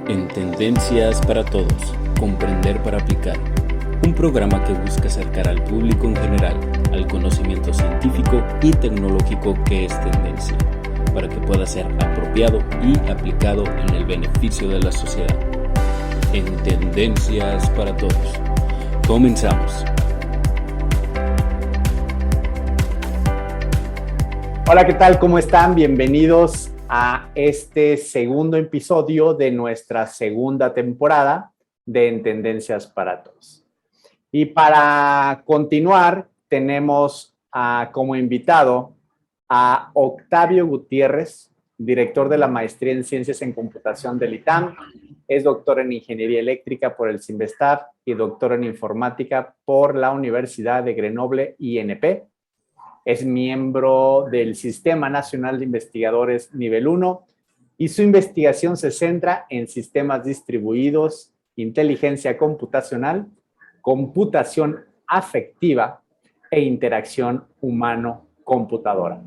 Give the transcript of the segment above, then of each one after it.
En Tendencias para Todos, Comprender para Aplicar, un programa que busca acercar al público en general al conocimiento científico y tecnológico que es tendencia, para que pueda ser apropiado y aplicado en el beneficio de la sociedad. En Tendencias para Todos. Comenzamos. Hola, ¿qué tal? ¿Cómo están? Bienvenidos a este segundo episodio de nuestra segunda temporada de En Tendencias para Todos. Y para continuar, tenemos como invitado a Octavio Gutiérrez, director de la Maestría en Ciencias en Computación del ITAM. Es doctor en Ingeniería Eléctrica por el CINVESTAB y doctor en Informática por la Universidad de Grenoble, INP. Es miembro del Sistema Nacional de Investigadores Nivel 1 y su investigación se centra en sistemas distribuidos, inteligencia computacional, computación afectiva e interacción humano-computadora.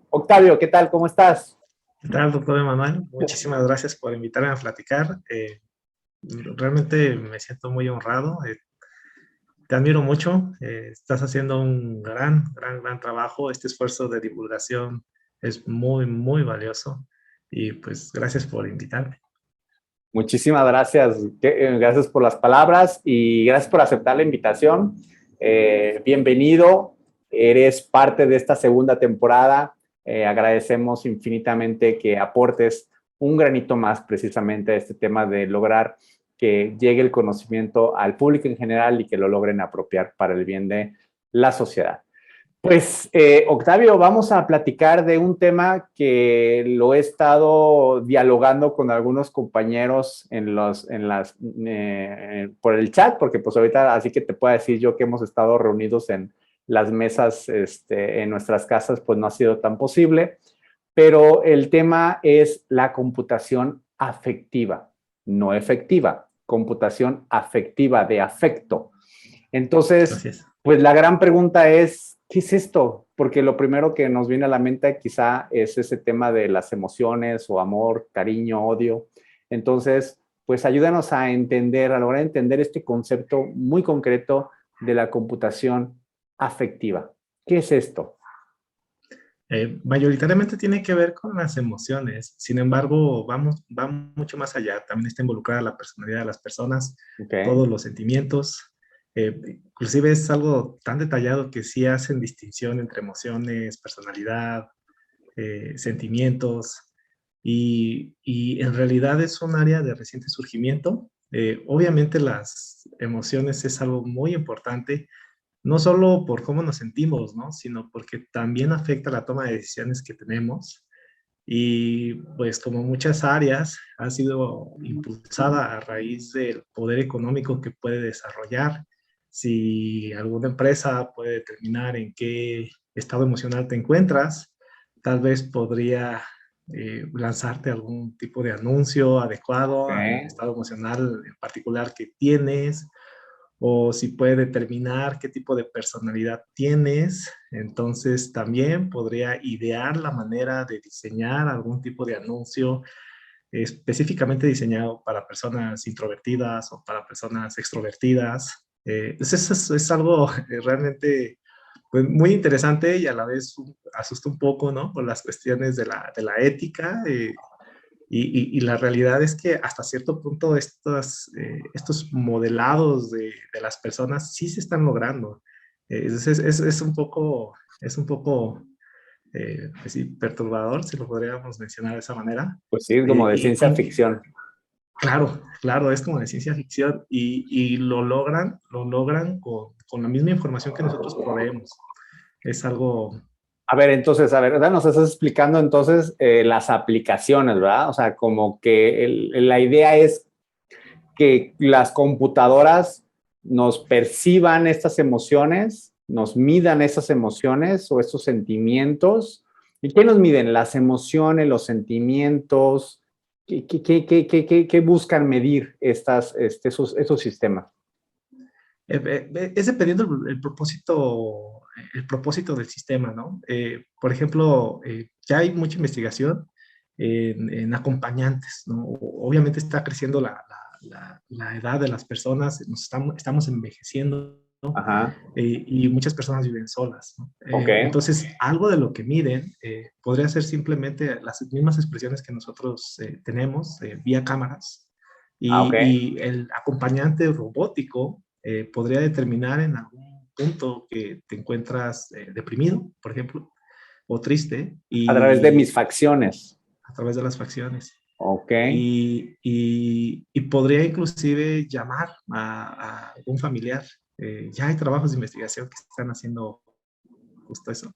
Octavio, ¿qué tal? ¿Cómo estás? ¿Qué tal, doctor Emanuel? Muchísimas gracias por invitarme a platicar. Realmente me siento muy honrado. Te admiro mucho. Estás haciendo un gran trabajo. Este esfuerzo de divulgación es muy valioso. Y pues gracias por invitarme. Muchísimas gracias. Gracias por las palabras y gracias por aceptar la invitación. Bienvenido. Eres parte de esta segunda temporada. Agradecemos infinitamente que aportes un granito más precisamente a este tema de lograr que llegue el conocimiento al público en general y que lo logren apropiar para el bien de la sociedad. Pues, Octavio, vamos a platicar de un tema que lo he estado dialogando con algunos compañeros por el chat, porque pues ahorita así que te puedo decir yo que hemos estado reunidos en las mesas en nuestras casas, pues no ha sido tan posible, pero el tema es la computación afectiva, no efectiva, computación afectiva, de afecto. Entonces, pues la gran pregunta es, ¿qué es esto? Porque lo primero que nos viene a la mente quizá es ese tema de las emociones o amor, cariño, odio. Entonces, pues ayúdanos a entender, a lograr entender este concepto muy concreto de la computación afectiva. ¿Qué es esto? Mayoritariamente tiene que ver con las emociones. Sin embargo, va mucho más allá. También está involucrada la personalidad de las personas, todos los sentimientos. Inclusive es algo tan detallado que sí hacen distinción entre emociones, personalidad, sentimientos, y en realidad es un área de reciente surgimiento. Obviamente las emociones es algo muy importante, no solo por cómo nos sentimos, ¿no? Sino porque también afecta la toma de decisiones que tenemos. Y pues como muchas áreas ha sido impulsada a raíz del poder económico que puede desarrollar. Si alguna empresa puede determinar en qué estado emocional te encuentras, tal vez podría lanzarte algún tipo de anuncio adecuado al estado emocional en particular que tienes, o si puede determinar qué tipo de personalidad tienes. Entonces también podría idear la manera de diseñar algún tipo de anuncio específicamente diseñado para personas introvertidas o para personas extrovertidas. Eso es algo realmente pues, muy interesante y a la vez asusta un poco, ¿no? Por las cuestiones de la ética. Y la realidad es que hasta cierto punto estos modelados de las personas sí se están logrando. Es un poco, pues sí, perturbador, si lo podríamos mencionar de esa manera. Pues sí, como de ciencia ficción. Claro, es como de ciencia ficción y lo logran con la misma información que nosotros proveemos. Es algo... A ver, entonces, nos estás explicando entonces las aplicaciones, ¿verdad? O sea, como que la idea es que las computadoras nos perciban estas emociones, nos midan esas emociones o estos sentimientos. ¿Y qué nos miden? Las emociones, los sentimientos. ¿Qué buscan medir esos sistemas? Es dependiendo el propósito del sistema, ¿no? Por ejemplo, ya hay mucha investigación en acompañantes, ¿no? Obviamente está creciendo la edad de las personas, estamos envejeciendo, ¿no? Ajá. Y muchas personas viven solas, ¿no? Ok. Entonces, algo de lo que miden podría ser simplemente las mismas expresiones que nosotros tenemos vía cámaras, Ok. y el acompañante robótico podría determinar en algún punto que te encuentras deprimido, por ejemplo, o triste, A través de mis y facciones. a través de las facciones. Ok. Y podría inclusive llamar a un familiar. Ya hay trabajos de investigación que están haciendo justo eso.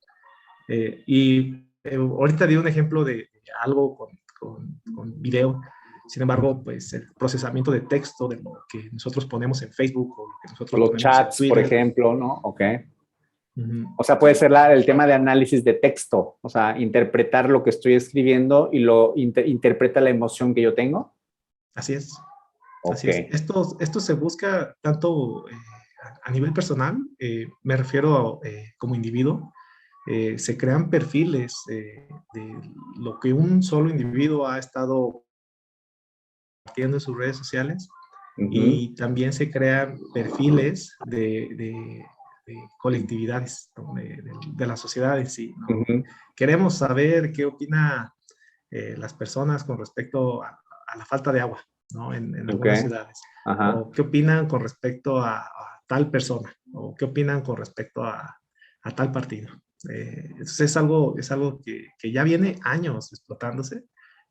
Ahorita di un ejemplo de algo con video. Sin embargo, pues el procesamiento de texto de lo que nosotros ponemos en Facebook o lo que O nosotros los ponemos en chats, por Twitter. ejemplo, ¿no? Ok. O Uh-huh. sea, puede ser el tema de análisis de texto, o sea, interpretar lo que estoy escribiendo y lo interpreta la emoción que yo tengo. Así es. Ok. Así es. Esto se busca tanto a nivel personal, me refiero como individuo, se crean perfiles de lo que un solo individuo ha estado compartiendo en sus redes sociales, Uh-huh. y también se crean perfiles de colectividades, ¿no? De la sociedad en sí, ¿no? Uh-huh. Queremos saber qué opina las personas con respecto a la falta de agua, ¿no? En Ok. algunas ciudades. Ajá. O qué opinan con respecto a tal persona, o qué opinan con respecto a tal partido. Entonces es algo que ya viene años explotándose,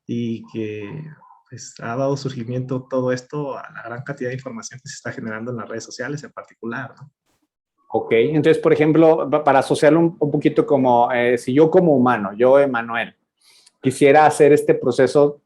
y que pues, ha dado surgimiento todo esto a la gran cantidad de información que se está generando en las redes sociales en particular, ¿no? Ok, entonces, por ejemplo, para asociarlo un poquito como, si yo como humano, yo, Emanuel, quisiera hacer este proceso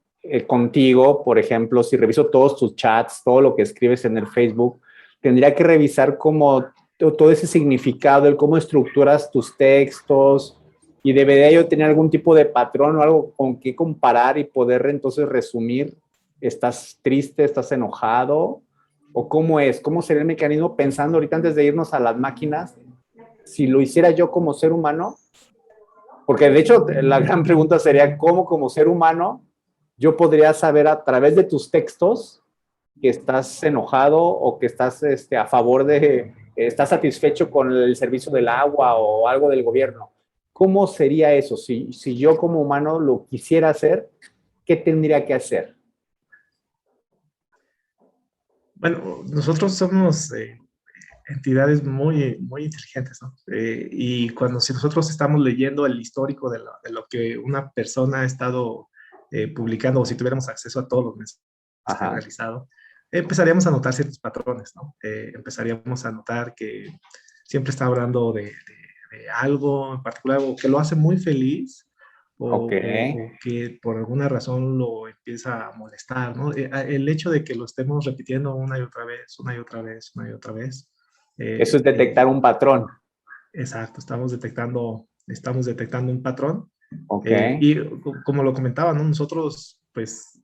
contigo, por ejemplo, si reviso todos tus chats, todo lo que escribes en el Facebook, tendría que revisar como todo ese significado, el cómo estructuras tus textos, y debería yo tener algún tipo de patrón o algo con qué comparar y poder entonces resumir, ¿estás triste, estás enojado? ¿O cómo es? ¿Cómo sería el mecanismo pensando ahorita antes de irnos a las máquinas? Si lo hiciera yo como ser humano, porque de hecho la gran pregunta sería cómo como ser humano yo podría saber a través de tus textos que estás enojado o que estás a favor de, estás satisfecho con el servicio del agua o algo del gobierno. ¿Cómo sería eso? Si yo como humano lo quisiera hacer, ¿qué tendría que hacer? Bueno, nosotros somos entidades muy inteligentes, ¿no? Y si nosotros estamos leyendo el histórico de lo que una persona ha estado publicando, o si tuviéramos acceso a todos los mensajes que ha Ajá. realizado, empezaríamos a notar ciertos patrones, ¿no? Empezaríamos a notar que siempre está hablando de algo en particular, o que lo hace muy feliz, Ok. o que por alguna razón lo empieza a molestar, ¿no? El hecho de que lo estemos repitiendo una y otra vez, una y otra vez, una y otra vez. Eso es detectar un patrón. Exacto, estamos detectando un patrón. Ok. Como lo comentaba, ¿no? Nosotros, pues,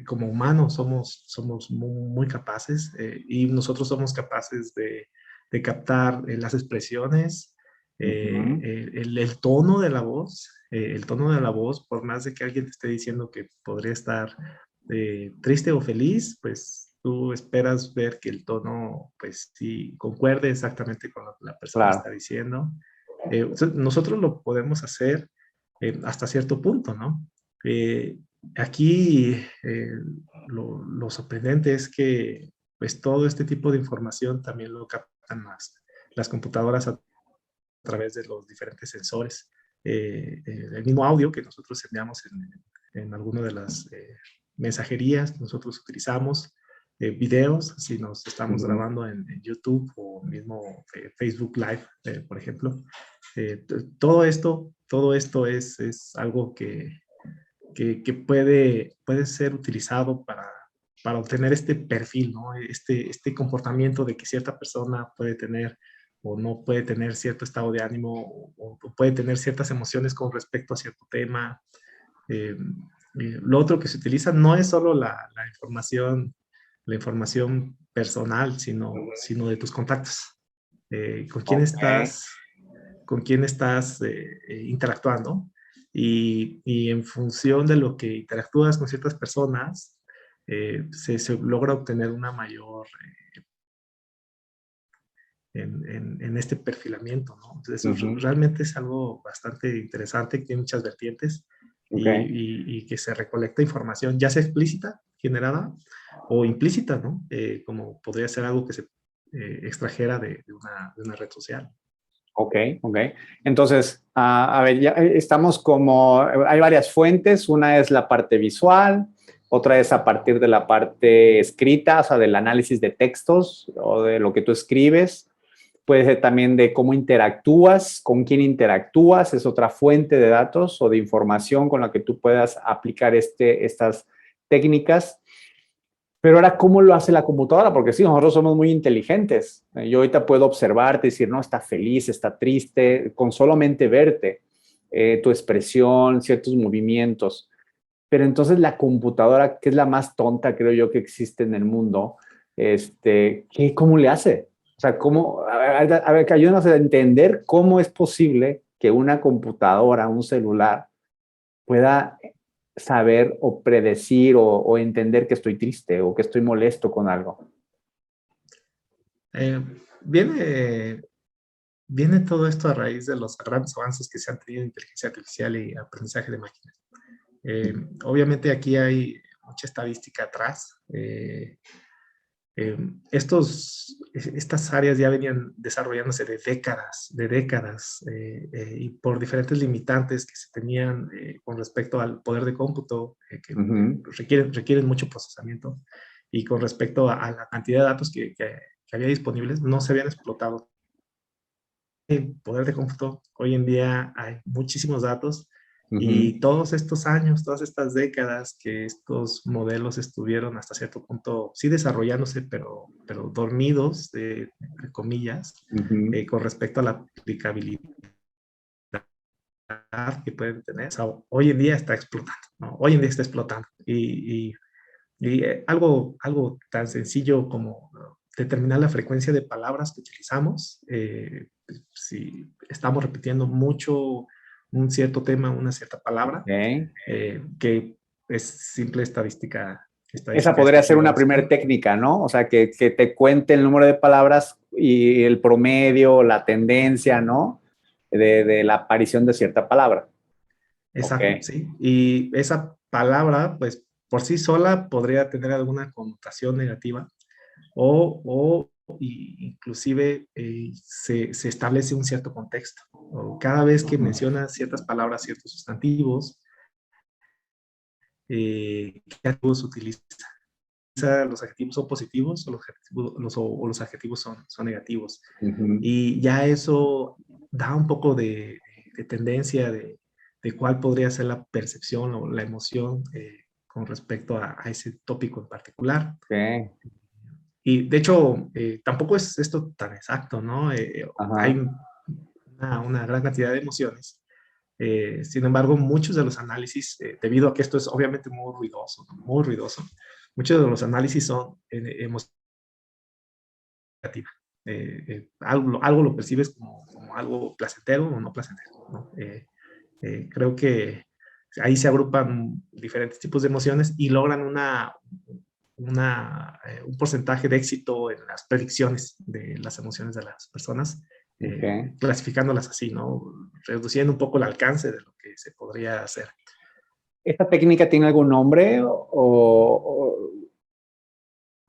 como humanos somos muy capaces, y nosotros somos capaces de captar las expresiones, Uh-huh. el tono de la voz, por más de que alguien te esté diciendo que podría estar triste o feliz, pues tú esperas ver que el tono, pues sí, concuerde exactamente con lo que la persona Claro. está diciendo. Nosotros lo podemos hacer hasta cierto punto, ¿no? Eh, Aquí lo sorprendente es que pues todo este tipo de información también lo captan las computadoras a través de los diferentes sensores. El mismo audio que nosotros enviamos en alguna de las mensajerías que nosotros utilizamos, videos, si nos estamos Uh-huh. grabando en YouTube o mismo Facebook Live, por ejemplo. Todo esto es algo que puede ser utilizado para obtener este perfil, ¿no? Este comportamiento de que cierta persona puede tener o no puede tener cierto estado de ánimo, o puede tener ciertas emociones con respecto a cierto tema. Eh, lo otro que se utiliza no es solo la información personal, sino de tus contactos. ¿Con quién Ok. estás interactuando? y en función de lo que interactúas con ciertas personas, se logra obtener una mayor en este perfilamiento, ¿no? Entonces, realmente es algo bastante interesante, que tiene muchas vertientes Okay. y que se recolecta información, ya sea explícita, generada, o implícita, ¿no? Como podría ser algo que se extrajera de una red social. Ok, ok. Entonces, a ver, ya estamos como, hay varias fuentes, una es la parte visual, otra es a partir de la parte escrita, o sea, del análisis de textos o de lo que tú escribes. Puede ser también de cómo interactúas, con quién interactúas, es otra fuente de datos o de información con la que tú puedas aplicar estas técnicas. Pero ahora, ¿cómo lo hace la computadora? Porque sí, nosotros somos muy inteligentes. Yo ahorita puedo observarte y decir, no, está feliz, está triste, con solamente verte, tu expresión, ciertos movimientos. Pero entonces la computadora, que es la más tonta, creo yo, que existe en el mundo, ¿cómo le hace? O sea, ¿cómo? A ver, ayúdanos a entender cómo es posible que una computadora, un celular, pueda saber o predecir o entender que estoy triste o que estoy molesto con algo. Eh, viene, viene todo esto a raíz de los grandes avances que se han tenido en inteligencia artificial y aprendizaje de máquinas. Obviamente aquí hay mucha estadística atrás. Estas áreas ya venían desarrollándose de décadas, y por diferentes limitantes que se tenían con respecto al poder de cómputo, que requieren mucho procesamiento, y con respecto a la cantidad de datos que había disponibles, no se habían explotado. El poder de cómputo, hoy en día hay muchísimos datos, y todos estos años, todas estas décadas que estos modelos estuvieron hasta cierto punto, sí desarrollándose, pero dormidos, entre comillas, con respecto a la aplicabilidad que pueden tener. O sea, hoy en día está explotando, ¿no? Hoy en día está explotando. Algo tan sencillo como determinar la frecuencia de palabras que utilizamos. Si estamos repitiendo mucho un cierto tema, una cierta palabra, Okay. Que es simple estadística. Esa podría ser una primera técnica, ¿no? O sea, que te cuente el número de palabras y el promedio, la tendencia, ¿no? De la aparición de cierta palabra. Exacto, Okay. sí. Y esa palabra, pues, por sí sola podría tener alguna connotación negativa, o inclusive se establece un cierto contexto. O cada vez que menciona ciertas palabras, ciertos sustantivos, ¿qué adjetivos utiliza? ¿Los adjetivos son positivos o los adjetivos son negativos? Y ya eso da un poco de tendencia de cuál podría ser la percepción o la emoción con respecto a ese tópico en particular. Okay. Y de hecho, tampoco es esto tan exacto, ¿no? Hay una gran cantidad de emociones. Sin embargo, muchos de los análisis, debido a que esto es obviamente muy ruidoso, ¿no? Muy ruidoso, muchos de los análisis son emociones negativas. Algo lo percibes como algo placentero o no placentero, ¿no? Creo que ahí se agrupan diferentes tipos de emociones y logran un porcentaje de éxito en las predicciones de las emociones de las personas, clasificándolas así, ¿no? Reduciendo un poco el alcance de lo que se podría hacer. ¿Esta técnica tiene algún nombre o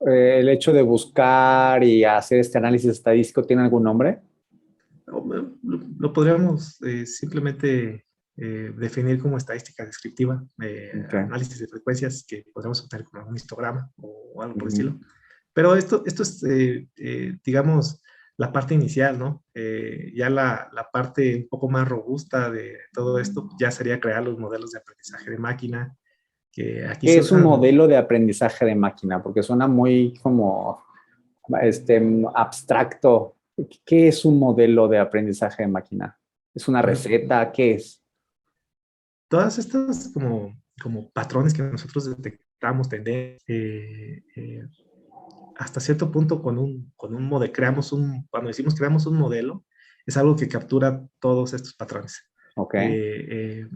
el hecho de buscar y hacer este análisis estadístico tiene algún nombre? Lo podríamos simplemente definir como estadística descriptiva, análisis de frecuencias que podríamos obtener con un histograma o algo por el estilo. Pero esto es, digamos, la parte inicial, ¿no? Ya la parte un poco más robusta de todo esto ya sería crear los modelos de aprendizaje de máquina. Que aquí ¿Qué es un modelo de aprendizaje de máquina? Porque suena muy como abstracto. ¿Qué es un modelo de aprendizaje de máquina? ¿Es una receta? ¿Qué es? Todas estas como patrones que nosotros detectamos, tendencias, hasta cierto punto con un modelo, cuando decimos creamos un modelo, es algo que captura todos estos patrones. Ok. El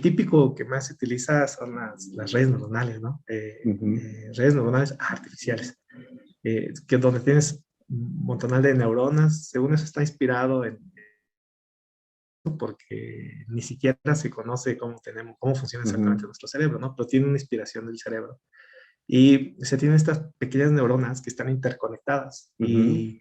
típico que más se utiliza son las redes neuronales, ¿no? Ujú. Redes neuronales artificiales, que donde tienes un montonal de neuronas. Según eso está inspirado en, porque ni siquiera se conoce cómo funciona exactamente Ujú. nuestro cerebro, ¿no? Pero tiene una inspiración del cerebro. Y se tienen estas pequeñas neuronas que están interconectadas. Ujú. Y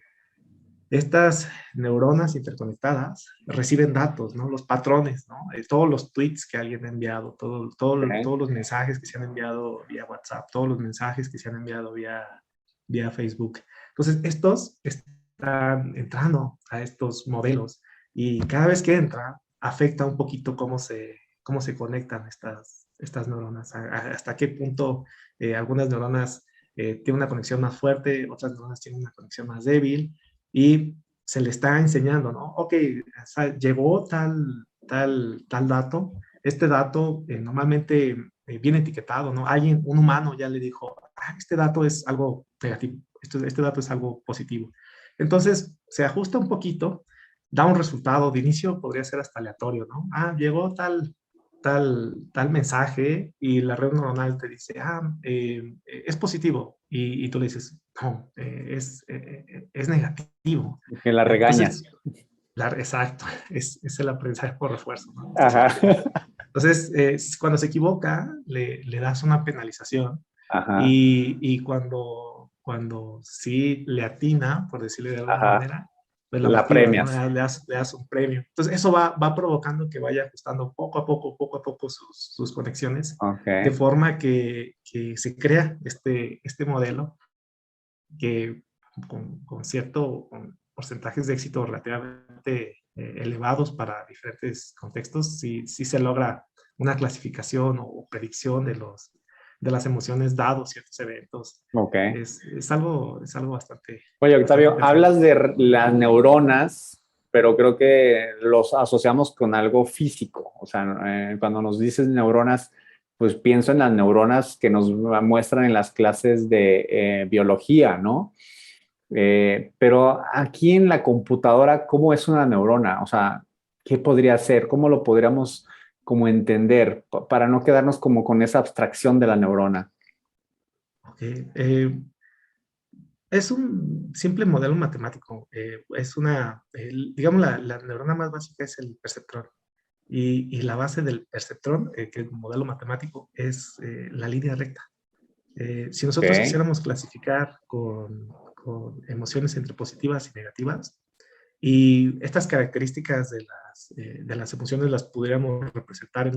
estas neuronas interconectadas reciben datos, ¿no? Los patrones, ¿no? Todos los tweets que alguien ha enviado, Ok. todos los mensajes que se han enviado vía WhatsApp, todos los mensajes que se han enviado vía Facebook. Entonces, estos están entrando a estos modelos y cada vez que entra, afecta un poquito cómo se conectan estas neuronas, hasta qué punto algunas neuronas tienen una conexión más fuerte, otras neuronas tienen una conexión más débil, y se le está enseñando, ¿no? Ok, o sea, llegó tal dato. Este dato normalmente viene etiquetado, ¿no? Un humano ya le dijo, este dato es algo negativo, este dato es algo positivo. Entonces, se ajusta un poquito, da un resultado, de inicio podría ser hasta aleatorio, ¿no? Llegó tal mensaje y la red neuronal te dice, es positivo. Y tú le dices, no, es negativo. Que la Entonces, regañas. exacto, es el aprendizaje por refuerzo, ¿no? Ajá. Entonces, cuando se equivoca, le das una penalización Ajá. y cuando sí le atina, por decirle de alguna Ajá. manera, pues la La motivas, ¿no? premias. Le das un premio. Entonces, eso va provocando que vaya ajustando poco a poco sus conexiones, de Ok. forma que se crea este modelo que con porcentajes de éxito relativamente elevados para diferentes contextos, sí se logra una clasificación o predicción de las emociones dados ciertos eventos. Ok. Es algo bastante, Oye, bastante Octavio, interesante. hablas de las neuronas, pero creo que los asociamos con algo físico. O sea, cuando nos dices neuronas, pues pienso en las neuronas que nos muestran en las clases de biología, ¿no? Pero aquí en la computadora, ¿cómo es una neurona? O sea, ¿qué podría ser? ¿Cómo lo podríamos como entender para no quedarnos como con esa abstracción de la neurona? Okay. Es un simple modelo matemático. Digamos, la neurona más básica es el perceptrón. Y la base del perceptrón, que es un modelo matemático, es la línea recta. Si nosotros Ok. quisiéramos clasificar con emociones entre positivas y negativas, y estas características de las emociones las pudiéramos representar en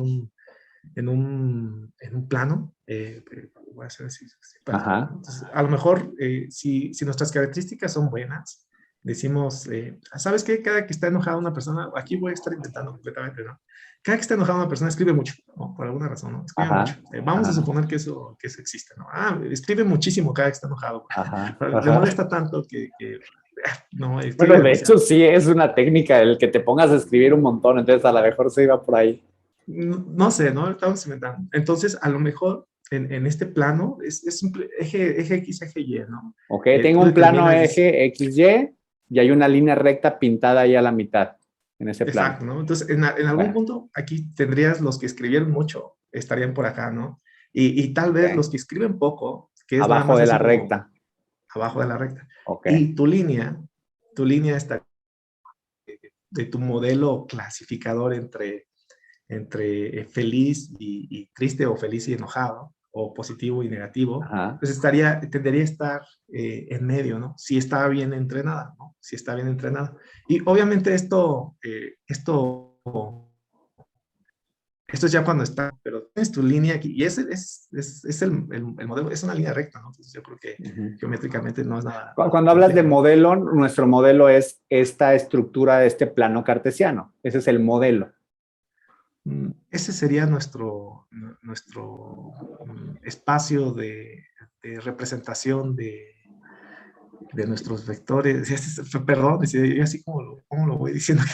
un plano, voy a hacer así, Ajá. entonces, a lo mejor, si nuestras características son buenas, decimos, ¿sabes qué? Cada que está enojada una persona, aquí voy a estar inventando completamente, ¿no? Cada que está enojada una persona escribe mucho, ¿no? Por alguna razón, ¿no? Escribe mucho. Ajá. Vamos a Ajá. suponer que eso existe, ¿no? Escribe muchísimo cada que está enojado. Ajá. Le Ajá. molesta tanto no, escribe Bueno, de demasiado. hecho sí es una técnica el que te pongas a escribir un montón, entonces a lo mejor se iba por ahí. No sé, ¿no? Estamos inventando. Entonces, a lo mejor en este plano es simple, eje X, eje Y, ¿no? Ok, tengo Tú un plano determinas, eje XY y hay una línea recta pintada ahí a la mitad en ese plano. exacto, ¿no? Entonces, en algún Ok, punto aquí tendrías los que escribieron mucho, estarían por acá, ¿no? Y tal vez ok. los que escriben poco, que es nada Abajo más de así la como recta. abajo de la recta. Ok. Y tu línea está de tu modelo clasificador entre feliz y triste, o feliz y enojado, o positivo y negativo, Ajá. pues tendería a estar en medio, ¿no? Si está bien entrenada, ¿no? Si está bien entrenada. Y obviamente esto es ya cuando está, pero tienes tu línea aquí, y ese es el modelo, es una línea recta, ¿no? Entonces yo creo que Ujú. geométricamente no es nada Cuando hablas de complejo, ¿no? modelo, nuestro modelo es esta estructura de este plano cartesiano. Ese es el modelo. Ese sería nuestro espacio de representación de nuestros vectores. Perdón, yo así como lo voy diciendo,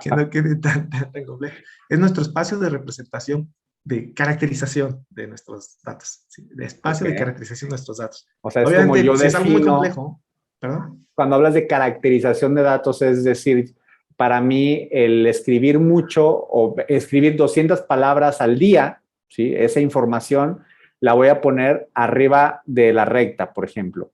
que no quede tan complejo. Es nuestro espacio de representación, de caracterización de nuestros datos, ¿sí? De espacio de Ok. caracterización de nuestros datos. O sea, es como Obviamente, yo si es algo muy defino, complejo, perdón. cuando hablas de caracterización de datos, es decir, para mí el escribir mucho o escribir 200 palabras al día, ¿sí? Esa información la voy a poner arriba de la recta, por ejemplo.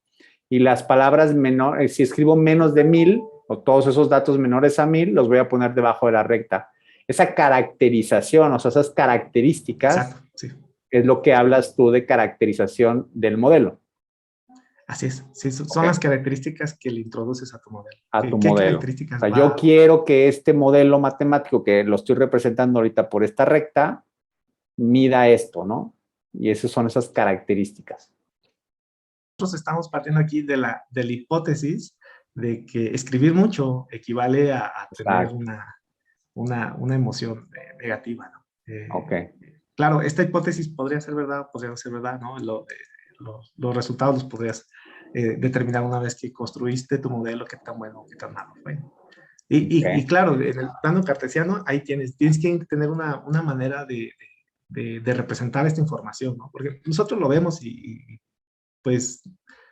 Y las palabras menores, si escribo menos de 1000 o todos esos datos menores a 1000, los voy a poner debajo de la recta. Esa caracterización, o sea, esas características, Exacto, sí. es lo que hablas tú de caracterización del modelo. Así es, sí, son las características que le introduces a tu modelo. A tu ¿Qué modelo. características O sea, yo quiero que este modelo matemático que lo estoy representando ahorita por esta recta, mida esto, ¿no? Y esas son esas características. Nosotros estamos partiendo aquí de la hipótesis de que escribir mucho equivale a tener una emoción negativa, ¿no? Ok. Claro, esta hipótesis podría ser verdad, podría no ser verdad, ¿no? Los resultados los podrías determinar una vez que construiste tu modelo, qué tan bueno, qué tan malo fue. Y claro, en el plano cartesiano, ahí tienes que tener una manera de representar esta información, ¿no? Porque nosotros lo vemos y pues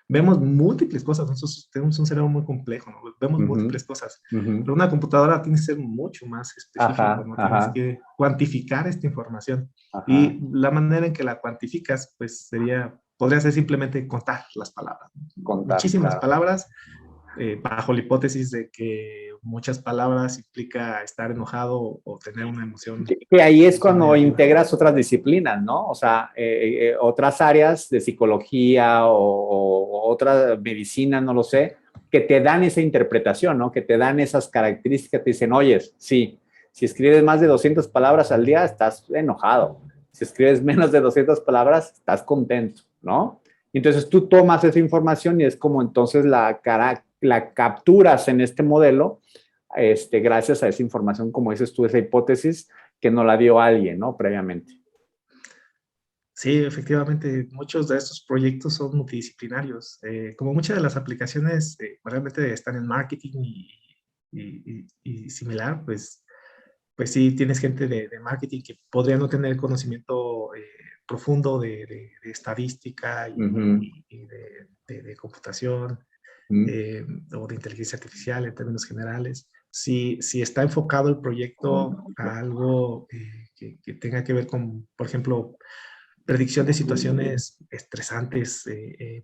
vemos múltiples cosas. Nosotros tenemos un cerebro muy complejo, ¿no? Vemos múltiples cosas. Pero una computadora tiene que ser mucho más específica, ¿no? Tienes que cuantificar esta información. Y la manera en que la cuantificas, pues podría ser simplemente contar las palabras. Muchísimas palabras, bajo la hipótesis de que muchas palabras implica estar enojado o tener una emoción. Que ahí es cuando integras otras disciplinas, ¿no? O sea, otras áreas de psicología o otra medicina, no lo sé, que te dan esa interpretación, ¿no? Que te dan esas características, te dicen, oye, sí, si escribes más de 200 palabras al día, estás enojado. Si escribes menos de 200 palabras, estás contento, ¿no? Entonces tú tomas esa información y es como entonces la capturas en este modelo, gracias a esa información, como dices tú, esa hipótesis que nos la dio alguien, ¿no? Previamente. Sí, efectivamente, muchos de estos proyectos son multidisciplinarios. Como muchas de las aplicaciones realmente están en marketing y similar, pues sí tienes gente de marketing que podría no tener conocimiento profundo de estadística y de computación o de inteligencia artificial en términos generales. Si está enfocado el proyecto a algo que tenga que ver con, por ejemplo, predicción de situaciones estresantes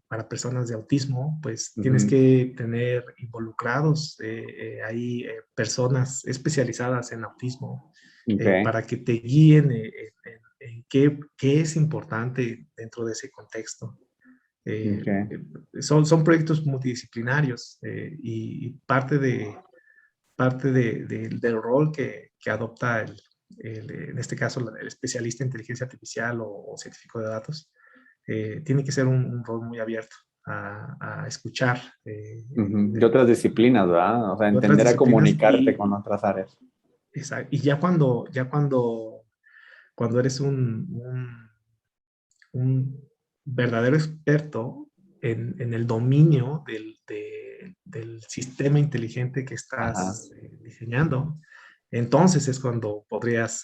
para personas de autismo, pues tienes que tener involucrados ahí personas especializadas en autismo para que te guíen en qué es importante dentro de ese contexto. Son proyectos multidisciplinarios y parte del rol que adopta en este caso el especialista en inteligencia artificial o científico de datos, tiene que ser un rol muy abierto a escuchar. De otras disciplinas, ¿verdad? O sea, entender a comunicarte con otras áreas. Exacto. Y ya cuando eres un verdadero experto en el dominio del sistema inteligente que estás diseñando, entonces es cuando podrías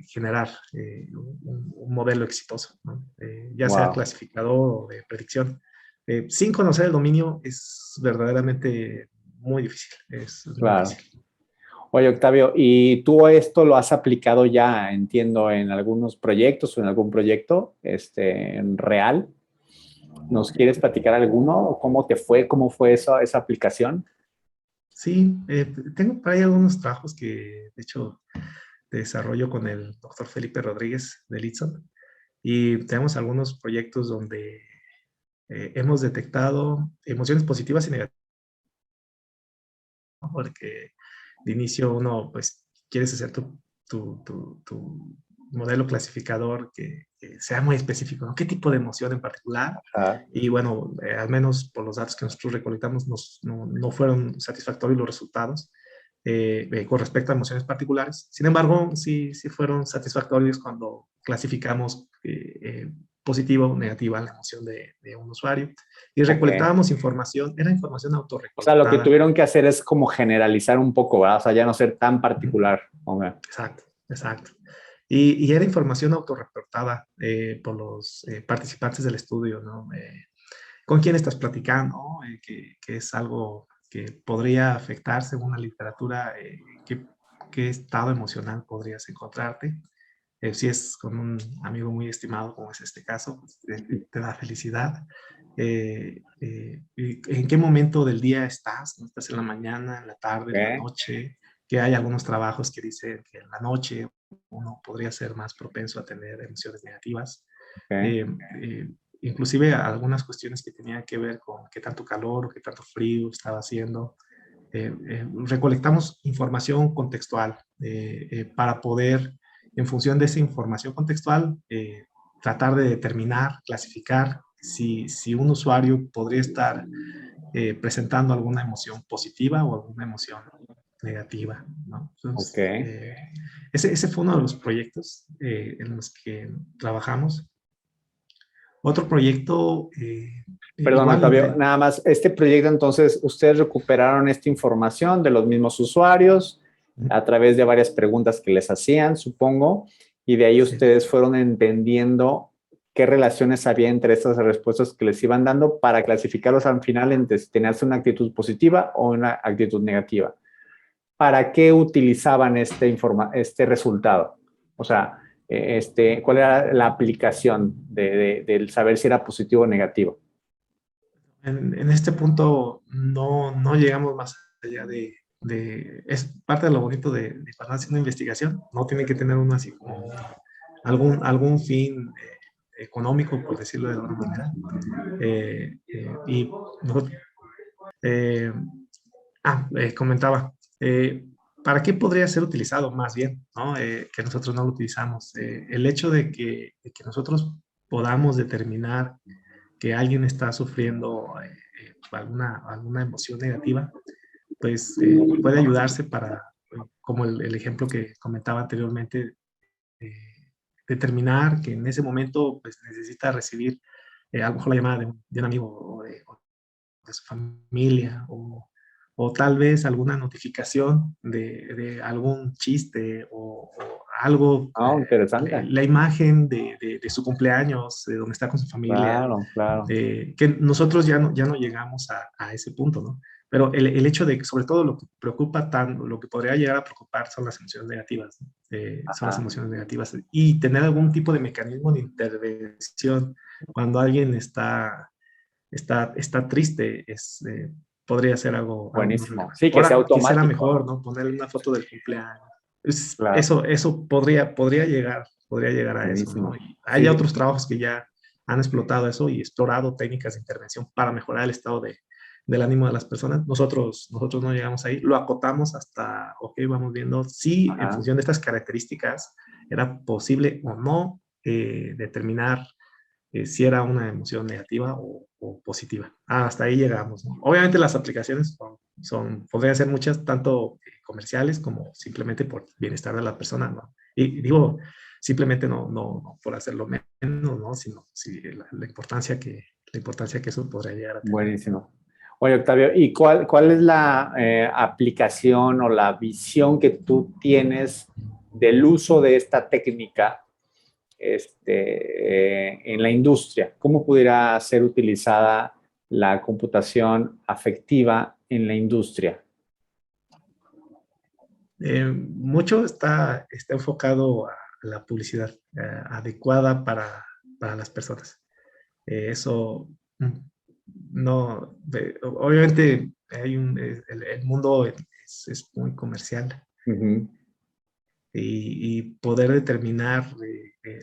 generar un modelo exitoso, ¿no? Ya sea clasificador o de predicción. Sin conocer el dominio es verdaderamente muy difícil. Muy difícil. Oye, Octavio, ¿y tú esto lo has aplicado ya, entiendo, en algunos proyectos o en algún proyecto en real? ¿Nos quieres platicar alguno? ¿Cómo te fue? ¿Cómo fue esa aplicación? Sí, tengo por ahí algunos trabajos que, de hecho, desarrollo con el doctor Felipe Rodríguez de Litson. Y tenemos algunos proyectos donde hemos detectado emociones positivas y negativas, ¿no? Porque de inicio uno, pues, quieres hacer tu modelo clasificador que sea muy específico, ¿no? ¿Qué tipo de emoción en particular? Y bueno, al menos por los datos que nosotros recolectamos, no fueron satisfactorios los resultados con respecto a emociones particulares. Sin embargo, sí fueron satisfactorios cuando clasificamos positiva o negativa la emoción de un usuario. Y recolectábamos información, era información autorrecolectada. O sea, lo que tuvieron que hacer es como generalizar un poco, ¿verdad? O sea, ya no ser tan particular. Exacto. Y era información autorreportada por los participantes del estudio, ¿no? ¿Con quién estás platicando? Que es algo que podría afectar según la literatura, qué estado emocional podrías encontrarte. Si es con un amigo muy estimado, como es este caso, pues, te da felicidad. ¿En qué momento del día estás? ¿No? ¿Estás en la mañana, en la tarde, en la noche? Que hay algunos trabajos que dicen que en la noche uno podría ser más propenso a tener emociones negativas. Inclusive algunas cuestiones que tenían que ver con qué tanto calor o qué tanto frío estaba haciendo. Recolectamos información contextual para poder, en función de esa información contextual, tratar de determinar, clasificar si un usuario podría estar presentando alguna emoción positiva o alguna emoción negativa, ¿no? Entonces, ese fue uno de los proyectos en los que trabajamos. Otro proyecto... Perdón, Octavio, nada más, este proyecto entonces, ustedes recuperaron esta información de los mismos usuarios a través de varias preguntas que les hacían, supongo, y de ahí ustedes fueron entendiendo qué relaciones había entre estas respuestas que les iban dando para clasificarlos al final entre si tenías una actitud positiva o una actitud negativa. ¿Para qué utilizaban este resultado? O sea, ¿cuál era la aplicación del saber si era positivo o negativo? En este punto no llegamos más allá es parte de lo bonito de cuando hacer una investigación. No tiene que tener uno así como algún fin económico, por decirlo de alguna manera. Comentaba, ¿para qué podría ser utilizado más bien? ¿No? Que nosotros no lo utilizamos. El hecho de que nosotros podamos determinar que alguien está sufriendo alguna emoción negativa, pues puede ayudarse para, como el ejemplo que comentaba anteriormente, determinar que en ese momento pues, necesita recibir a lo mejor la llamada de un amigo o de su familia o tal vez alguna notificación de algún chiste o algo, interesante. La imagen de su cumpleaños, de donde está con su familia, claro. Que nosotros ya no llegamos a ese punto, ¿no? Pero el hecho de que, sobre todo, lo que preocupa tanto, lo que podría llegar a preocupar son las emociones negativas, ¿no? Son las emociones negativas y tener algún tipo de mecanismo de intervención cuando alguien está triste, podría ser algo buenísimo. Sí, que sea automático. Quisiera mejor, ¿no? Ponerle una foto del cumpleaños. Claro. Eso podría llegar a eso, ¿no? Y hay otros trabajos que ya han explotado eso y explorado técnicas de intervención para mejorar el estado del ánimo de las personas. Nosotros no llegamos ahí, lo acotamos hasta, vamos viendo si en función de estas características era posible o no determinar si era una emoción negativa o positiva. Hasta ahí llegamos, ¿no? Obviamente las aplicaciones podrían ser muchas, tanto comerciales como simplemente por bienestar de la persona, ¿no? Y digo, simplemente no por hacerlo menos, ¿no? Sino la importancia que eso podría llegar a tener. Buenísimo. Oye, Octavio, ¿y cuál es la aplicación o la visión que tú tienes del uso de esta técnica en la industria? ¿Cómo pudiera ser utilizada la computación afectiva en la industria? Mucho está enfocado a la publicidad adecuada para las personas. Eso no, obviamente el mundo es muy comercial. Y poder determinar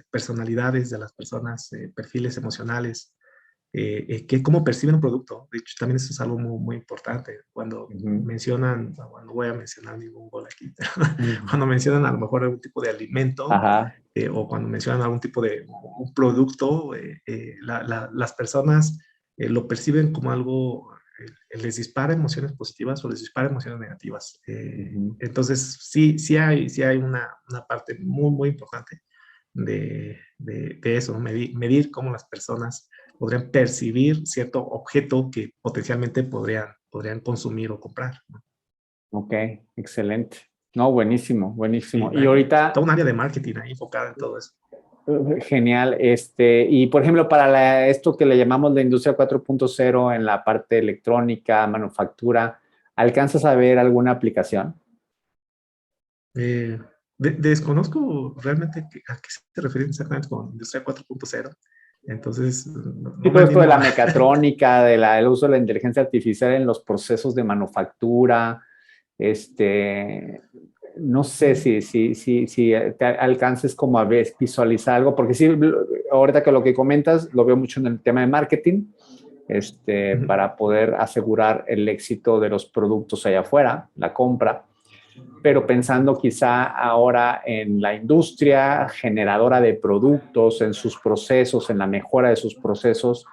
personalidades de las personas, perfiles emocionales, cómo perciben un producto. De hecho, también eso es algo muy, muy importante. Cuando mencionan, no voy a mencionar ningún gol aquí, pero cuando mencionan a lo mejor algún tipo de alimento, o cuando mencionan algún tipo de un producto, las personas lo perciben como algo, les dispara emociones positivas o les dispara emociones negativas. Entonces, sí hay una parte muy, muy importante de eso, ¿no? Medir cómo las personas podrían percibir cierto objeto que potencialmente podrían consumir o comprar, ¿no? Ok, excelente. No, buenísimo. Sí, y ahorita... Toda un área de marketing ahí enfocada en todo eso. Genial. Y por ejemplo, para esto que le llamamos la industria 4.0 en la parte electrónica, manufactura, ¿Alcanzas a ver alguna aplicación? Desconozco realmente a qué se refieren exactamente con Industria 4.0, entonces Sí, no me todo esto de animo la a... mecatrónica, el uso de la inteligencia artificial en los procesos de manufactura, no sé si te alcances como a ver, visualizar algo, porque sí, ahorita que lo que comentas, lo veo mucho en el tema de marketing, para poder asegurar el éxito de los productos allá afuera, la compra, pero pensando quizá ahora en la industria generadora de productos, en sus procesos, en la mejora de sus procesos,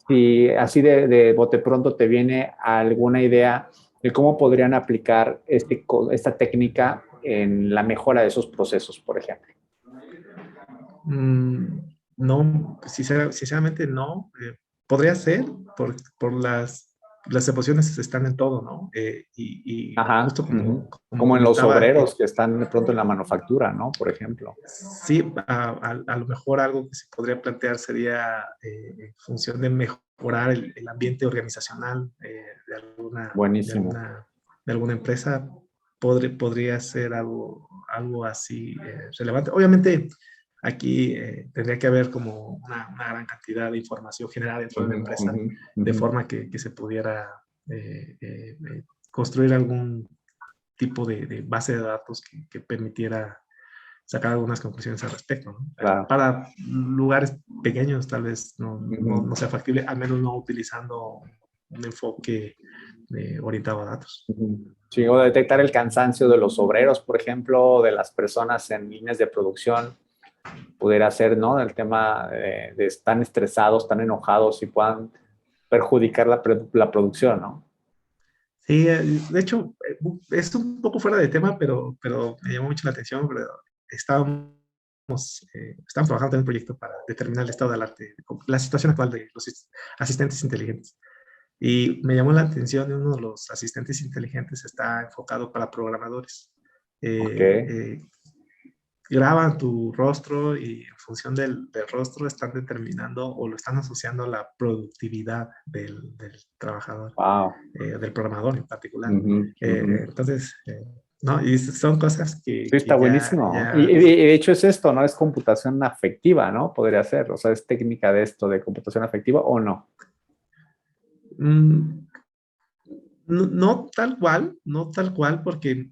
si así de bote pronto te viene alguna idea de cómo podrían aplicar esta técnica en la mejora de esos procesos, por ejemplo. Mm, no, sinceramente no. Podría ser por las emociones están en todo, ¿no? Y Ajá. justo como Como en los comentaba, obreros que están de pronto en la manufactura, ¿no? Por ejemplo. sí, a lo mejor algo que se podría plantear sería en función de mejorar el ambiente organizacional de Buenísimo. de alguna empresa, podría ser algo así relevante. Obviamente, aquí tendría que haber como una gran cantidad de información generada dentro de la empresa, de forma que se pudiera construir algún tipo de base de datos que permitiera sacar algunas conclusiones al respecto, ¿no? Claro. Para lugares pequeños tal vez Ujú. no sea factible, al menos no utilizando un enfoque orientado a datos. Sí, o detectar el cansancio de los obreros, por ejemplo, de las personas en líneas de producción, pudiera ser, ¿no? El tema de están estresados, tan enojados y puedan perjudicar la producción, ¿no? Sí, de hecho, es un poco fuera de tema, pero me llamó mucho la atención, pero estábamos, estábamos trabajando en un proyecto para determinar el estado del arte, la situación actual de los asistentes inteligentes. Y me llamó la atención de uno de los asistentes inteligentes, está enfocado para programadores. Ok. Graban tu rostro y en función del rostro están determinando o lo están asociando a la productividad del trabajador, Wow. del programador en particular. Ujú. Entonces, no, y son cosas Sí, está que buenísimo. ya Y de hecho es esto, ¿no? Es computación afectiva, ¿no? Podría ser. O sea, es técnica de esto de computación afectiva o no. mm, no tal cual, no tal cual, porque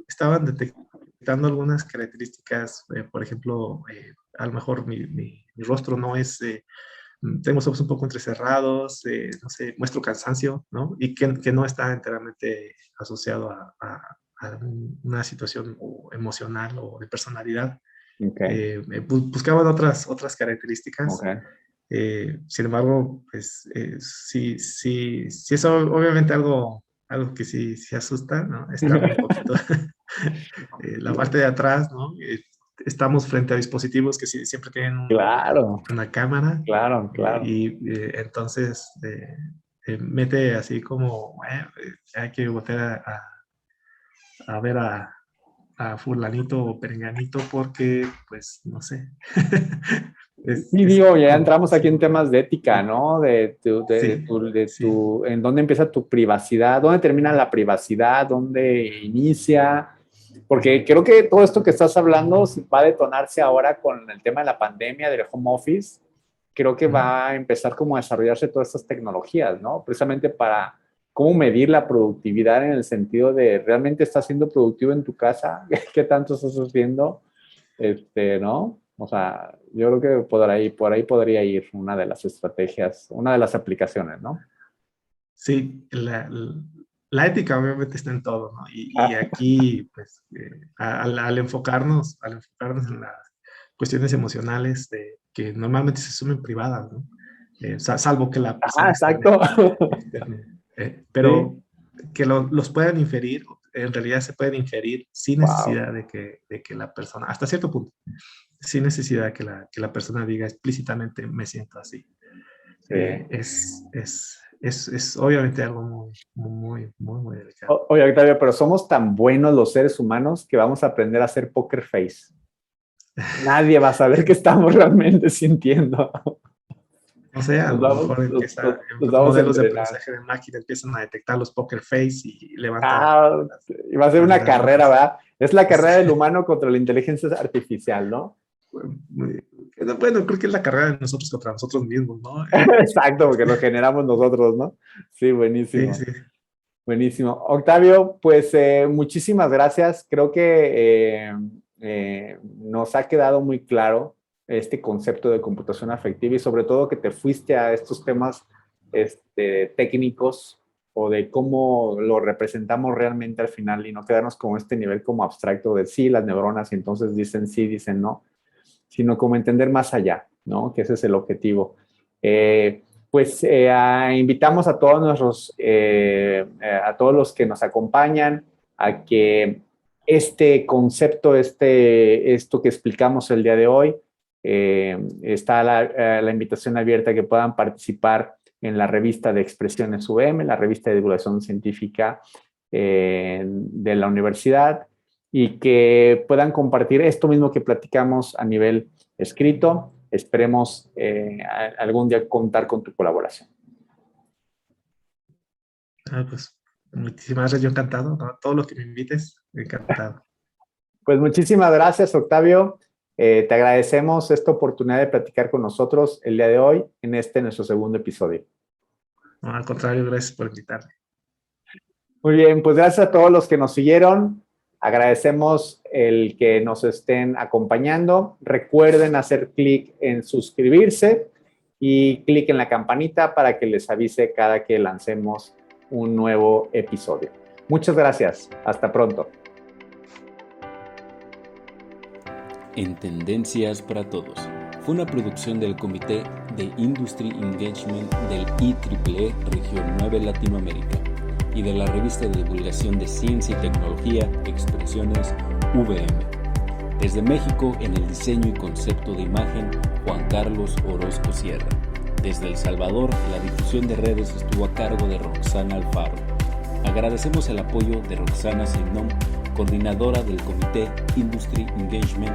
estaban detectando algunas características, por ejemplo, a lo mejor mi rostro no es, tengo los ojos un poco entrecerrados, no sé, muestro cansancio, ¿no? Y que no está enteramente asociado a una situación emocional o de personalidad. Ok. Buscaban otras características. Ok. Sin embargo, pues sí es obviamente algo que sí asusta, ¿no? Estar un poquito la parte de atrás, ¿no? Estamos frente a dispositivos que siempre tienen Claro, una cámara claro, claro. entonces mete así como hay que volver a ver a fulanito o perenganito porque, pues, no sé. Y Es digo, ya como, entramos aquí en temas de ética, ¿no? sí, sí. En dónde empieza tu privacidad, dónde termina la privacidad, dónde inicia, porque creo que todo esto que estás hablando va a detonarse ahora con el tema de la pandemia, del home office. Creo que va a empezar como a desarrollarse todas estas tecnologías, ¿no? Precisamente para cómo medir la productividad en el sentido de realmente estás siendo productivo en tu casa, qué tanto estás haciendo, ¿no? O sea, yo creo que por ahí podría ir una de las estrategias, una de las aplicaciones, ¿no? Sí, la ética obviamente está en todo, ¿no? Y Ah, aquí, pues, al enfocarnos en las cuestiones emocionales que normalmente se asumen privadas, ¿no? Salvo que la ajá, persona exacto. externe, Sí. pero que los puedan inferir, en realidad se pueden inferir sin Wow. necesidad de que la persona, hasta cierto punto, sin necesidad de que la persona diga explícitamente me siento así. Sí. Es obviamente algo muy delicado. Oye, Octavio, pero somos tan buenos los seres humanos que vamos a aprender a hacer poker face. Nadie va a saber qué estamos realmente sintiendo. No sé, a Nos lo vamos, mejor empieza, nos los vamos a modelos de entrenar. aprendizaje de máquina empiezan a detectar los poker face y levantan Ah, y va a ser una las carrera, notas. ¿verdad? Es la carrera Sí. del humano contra la inteligencia artificial, ¿no? Bueno, creo que es la carrera de nosotros contra nosotros mismos, ¿no? Exacto, porque lo generamos nosotros, ¿no? Sí, Sí, buenísimo. sí. Buenísimo. Octavio, pues muchísimas gracias. Creo que nos ha quedado muy claro este concepto de computación afectiva y sobre todo que te fuiste a estos temas técnicos o de cómo lo representamos realmente al final y no quedarnos con este nivel como abstracto de sí, las neuronas y entonces dicen sí, dicen no, sino como entender más allá, ¿no? Que ese es el objetivo. Invitamos a todos a todos los que nos acompañan a que este concepto, esto que explicamos el día de hoy, está la invitación abierta a que puedan participar en la revista de Expresiones UVM, la revista de divulgación científica de la universidad, y que puedan compartir esto mismo que platicamos a nivel escrito. Esperemos algún día contar con tu colaboración. Pues muchísimas gracias, yo encantado, ¿no? Todo lo que me invites, encantado. Pues muchísimas gracias, Octavio. Te agradecemos esta oportunidad de platicar con nosotros el día de hoy en nuestro segundo episodio. No, al contrario, gracias por invitarme. Muy bien, pues gracias a todos los que nos siguieron. Agradecemos el que nos estén acompañando. Recuerden hacer clic en suscribirse y clic en la campanita para que les avise cada que lancemos un nuevo episodio. Muchas gracias. Hasta pronto. En Tendencias para Todos fue una producción del Comité de Industry Engagement del IEEE Región 9 Latinoamérica y de la revista de divulgación de ciencia y tecnología Expresiones UVM. Desde México, en el diseño y concepto de imagen, Juan Carlos Orozco Sierra. Desde El Salvador, la difusión de redes estuvo a cargo de Roxana Alfaro. Agradecemos el apoyo de Roxana Simón, coordinadora del Comité Industry Engagement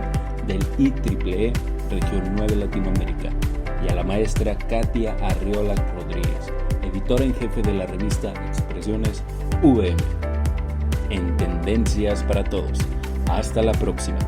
del IEEE Región 9 Latinoamérica, y a la maestra Katia Arriola Rodríguez, editora en jefe de la revista Expresiones UVM. En Tendencias para Todos. Hasta la próxima.